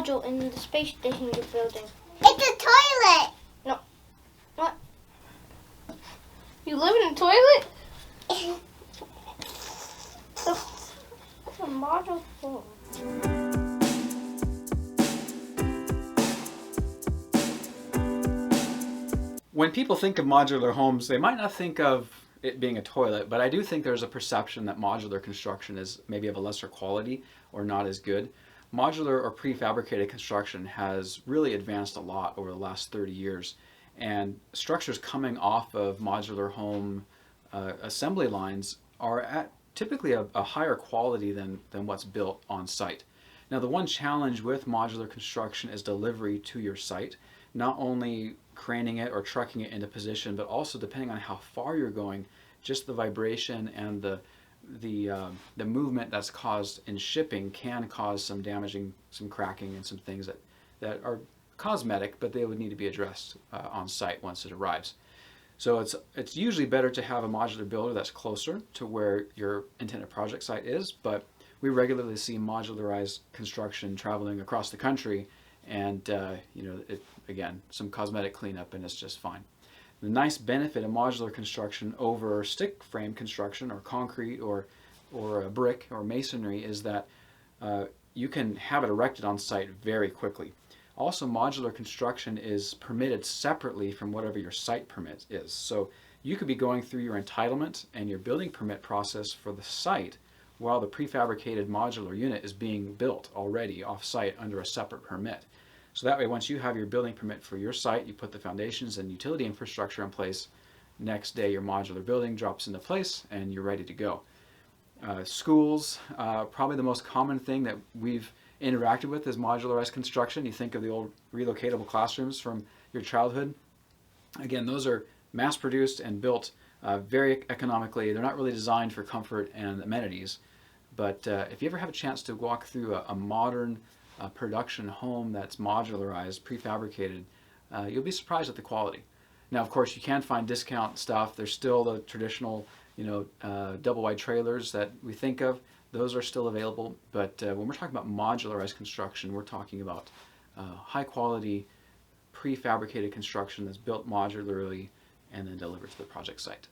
module in the space station you're building? It's a toilet. No. What? You live in a toilet? It's a module home. When people think of modular homes, they might not think of it being a toilet, but I do think there's a perception that modular construction is maybe of a lesser quality or not as good. Modular or prefabricated construction has really advanced a lot over the last 30 years, and structures coming off of modular home assembly lines are at typically a higher quality than what's built on site. Now, the one challenge with modular construction is delivery to your site, not only craning it or trucking it into position, but also depending on how far you're going, just the vibration and the movement that's caused in shipping can cause some damaging, some cracking, and some things that are cosmetic, but they would need to be addressed on site once it arrives. So it's usually better to have a modular builder that's closer to where your intended project site is, but we regularly see modularized construction traveling across the country, and again, some cosmetic cleanup and it's just fine. The nice benefit of modular construction over stick frame construction or concrete or brick or masonry is that you can have it erected on site very quickly. Also, modular construction is permitted separately from whatever your site permit is. So you could be going through your entitlement and your building permit process for the site while the prefabricated modular unit is being built already off-site under a separate permit. So that way, once you have your building permit for your site, you put the foundations and utility infrastructure in place. Next day, your modular building drops into place and you're ready to go. Schools, probably the most common thing that we've interacted with is modularized construction. You think of the old relocatable classrooms from your childhood. Again, those are mass-produced and built very economically. They're not really designed for comfort and amenities. But if you ever have a chance to walk through a modern production home that's modularized, prefabricated, you'll be surprised at the quality. Now, of course, you can find discount stuff. There's still the traditional, double-wide trailers that we think of. Those are still available. But when we're talking about modularized construction, we're talking about high-quality, prefabricated construction that's built modularly and then delivered to the project site.